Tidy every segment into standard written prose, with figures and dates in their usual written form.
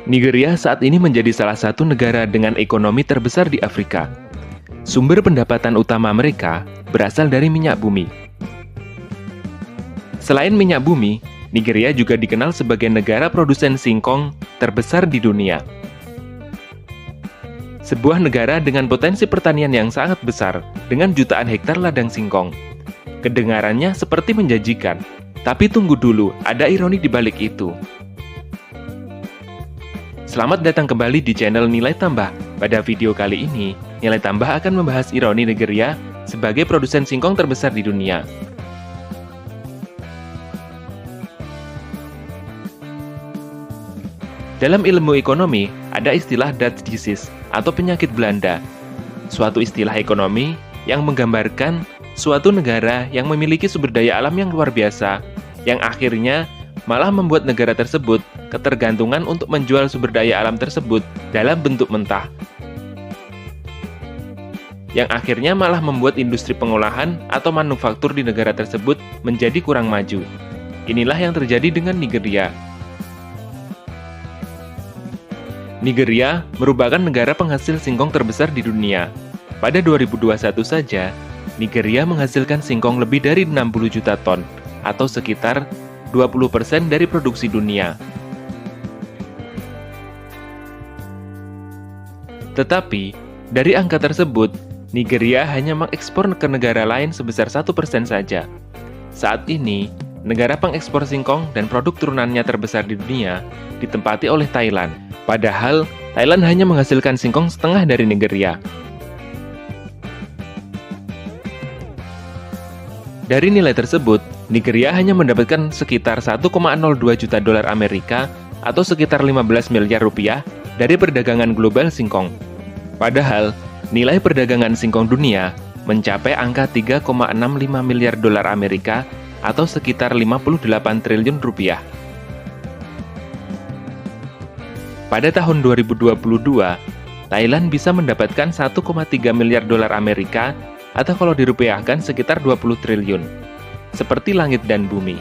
Nigeria saat ini menjadi salah satu negara dengan ekonomi terbesar di Afrika. Sumber pendapatan utama mereka berasal dari minyak bumi. Selain minyak bumi, Nigeria juga dikenal sebagai negara produsen singkong terbesar di dunia. Sebuah negara dengan potensi pertanian yang sangat besar, dengan jutaan hektar ladang singkong. Kedengarannya seperti menjanjikan, tapi tunggu dulu, ada ironi di balik itu. Selamat datang kembali di channel Nilai Tambah. Pada video kali ini, Nilai Tambah akan membahas ironi Nigeria sebagai produsen singkong terbesar di dunia. Dalam ilmu ekonomi, ada istilah Dutch disease atau penyakit Belanda. Suatu istilah ekonomi yang menggambarkan suatu negara yang memiliki sumber daya alam yang luar biasa, yang akhirnya malah membuat negara tersebut ketergantungan untuk menjual sumber daya alam tersebut dalam bentuk mentah. Yang akhirnya malah membuat industri pengolahan atau manufaktur di negara tersebut menjadi kurang maju. Inilah yang terjadi dengan Nigeria. Nigeria merupakan negara penghasil singkong terbesar di dunia. Pada 2021 saja, Nigeria menghasilkan singkong lebih dari 60 juta ton, atau sekitar 20% dari produksi dunia. Tetapi, dari angka tersebut, Nigeria hanya mengekspor ke negara lain sebesar 1% saja. Saat ini, negara pengekspor singkong dan produk turunannya terbesar di dunia ditempati oleh Thailand. Padahal, Thailand hanya menghasilkan singkong setengah dari Nigeria. Dari nilai tersebut, Nigeria hanya mendapatkan sekitar 1,02 juta dolar Amerika atau sekitar 15 miliar rupiah dari perdagangan global singkong. Padahal, nilai perdagangan singkong dunia mencapai angka 3,65 miliar dolar Amerika atau sekitar 58 triliun rupiah. Pada tahun 2022, Thailand bisa mendapatkan 1,3 miliar dolar Amerika atau kalau dirupiahkan sekitar 20 triliun. Seperti langit dan bumi.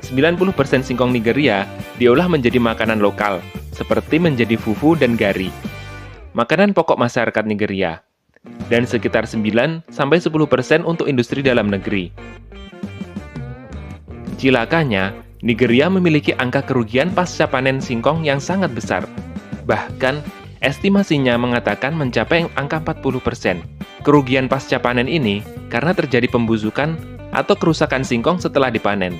Sembilan 90% singkong Nigeria diolah menjadi makanan lokal, seperti menjadi fufu dan gari, makanan pokok masyarakat Nigeria, dan sekitar 9-10% untuk industri dalam negeri. Cilakanya, Nigeria memiliki angka kerugian pasca panen singkong yang sangat besar. Bahkan, estimasinya mengatakan mencapai angka 40%. Kerugian pasca panen ini karena terjadi pembusukan atau kerusakan singkong setelah dipanen.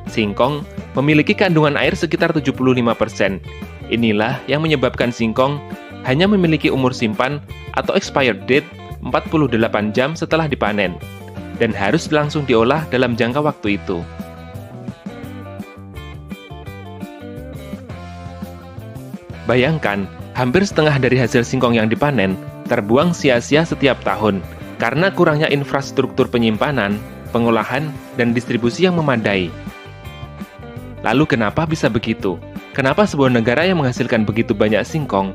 Singkong memiliki kandungan air sekitar 75%. Inilah yang menyebabkan singkong hanya memiliki umur simpan atau expired date 48 jam setelah dipanen, dan harus langsung diolah dalam jangka waktu itu. Bayangkan, hampir setengah dari hasil singkong yang dipanen terbuang sia-sia setiap tahun karena kurangnya infrastruktur penyimpanan, pengolahan, dan distribusi yang memadai. Lalu kenapa bisa begitu? Kenapa sebuah negara yang menghasilkan begitu banyak singkong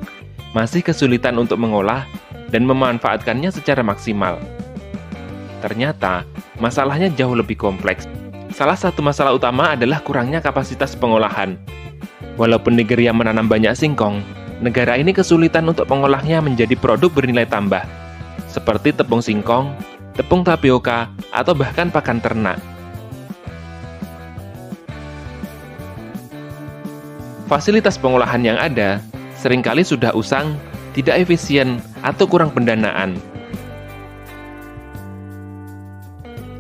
masih kesulitan untuk mengolah dan memanfaatkannya secara maksimal? Ternyata, masalahnya jauh lebih kompleks. Salah satu masalah utama adalah kurangnya kapasitas pengolahan. Walaupun Nigeria menanam banyak singkong, negara ini kesulitan untuk mengolahnya menjadi produk bernilai tambah, seperti tepung singkong, tepung tapioka, atau bahkan pakan ternak. Fasilitas pengolahan yang ada seringkali sudah usang, tidak efisien, atau kurang pendanaan.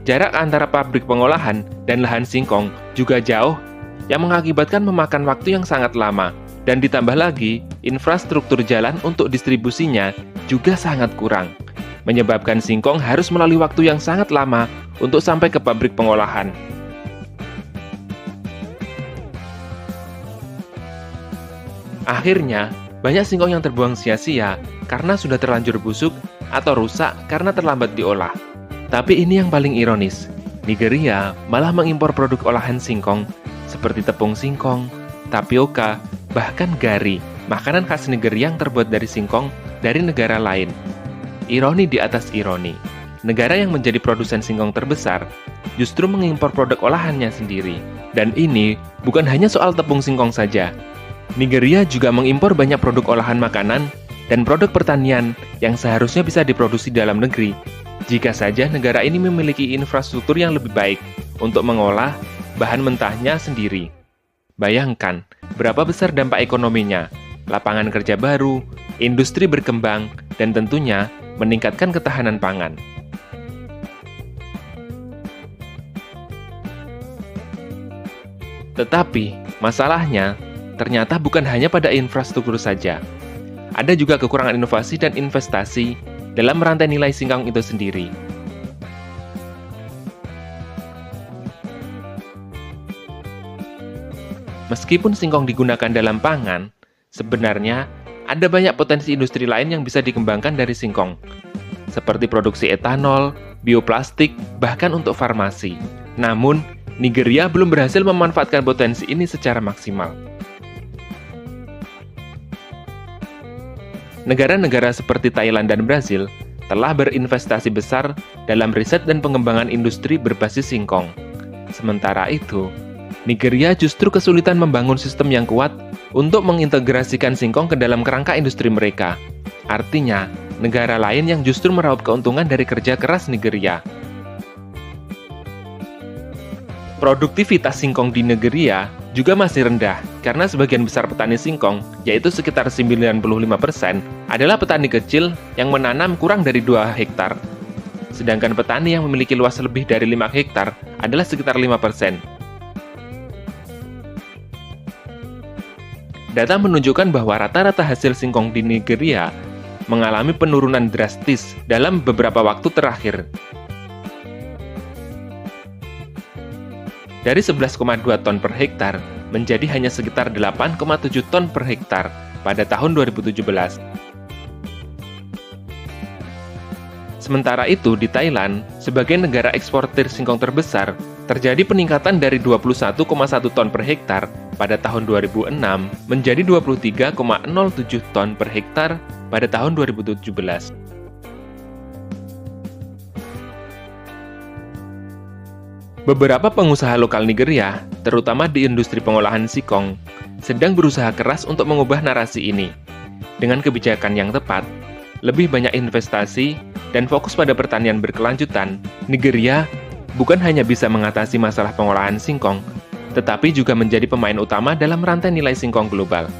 Jarak antara pabrik pengolahan dan lahan singkong juga jauh, yang mengakibatkan memakan waktu yang sangat lama, dan ditambah lagi, infrastruktur jalan untuk distribusinya juga sangat kurang, menyebabkan singkong harus melalui waktu yang sangat lama untuk sampai ke pabrik pengolahan. Akhirnya, banyak singkong yang terbuang sia-sia karena sudah terlanjur busuk atau rusak karena terlambat diolah. Tapi ini yang paling ironis, Nigeria malah mengimpor produk olahan singkong seperti tepung singkong, tapioka, bahkan gari, makanan khas Nigeria yang terbuat dari singkong dari negara lain. Ironi di atas ironi. negara yang menjadi produsen singkong terbesar justru mengimpor produk olahannya sendiri. Dan ini bukan hanya soal tepung singkong saja. Nigeria juga mengimpor banyak produk olahan makanan dan produk pertanian yang seharusnya bisa diproduksi dalam negeri jika saja negara ini memiliki infrastruktur yang lebih baik untuk mengolah bahan mentahnya sendiri. Bayangkan berapa besar dampak ekonominya, lapangan kerja baru, industri berkembang, dan tentunya meningkatkan ketahanan pangan. Tetapi, masalahnya ternyata bukan hanya pada infrastruktur saja. Ada juga kekurangan inovasi dan investasi dalam rantai nilai singkong itu sendiri. Meskipun singkong digunakan dalam pangan, sebenarnya ada banyak potensi industri lain yang bisa dikembangkan dari singkong, seperti produksi etanol, bioplastik, bahkan untuk farmasi. Namun, Nigeria belum berhasil memanfaatkan potensi ini secara maksimal. Negara-negara seperti Thailand dan Brasil telah berinvestasi besar dalam riset dan pengembangan industri berbasis singkong. Sementara itu, Nigeria justru kesulitan membangun sistem yang kuat untuk mengintegrasikan singkong ke dalam kerangka industri mereka. Artinya, negara lain yang justru meraup keuntungan dari kerja keras Nigeria. Produktivitas singkong di Nigeria juga masih rendah karena sebagian besar petani singkong, yaitu sekitar 95%, adalah petani kecil yang menanam kurang dari 2 hektar. Sedangkan petani yang memiliki luas lebih dari 5 hektar adalah sekitar 5%. Data menunjukkan bahwa rata-rata hasil singkong di Nigeria mengalami penurunan drastis dalam beberapa waktu terakhir. Dari 11,2 ton per hektar menjadi hanya sekitar 8,7 ton per hektar pada tahun 2017. Sementara itu, di Thailand, sebagai negara eksportir singkong terbesar, terjadi peningkatan dari 21,1 ton per hektar pada tahun 2006 menjadi 23,07 ton per hektar pada tahun 2017. Beberapa pengusaha lokal Nigeria, terutama di industri pengolahan singkong, sedang berusaha keras untuk mengubah narasi ini. Dengan kebijakan yang tepat, lebih banyak investasi, dan fokus pada pertanian berkelanjutan, Nigeria bukan hanya bisa mengatasi masalah pengolahan singkong, tetapi juga menjadi pemain utama dalam rantai nilai singkong global.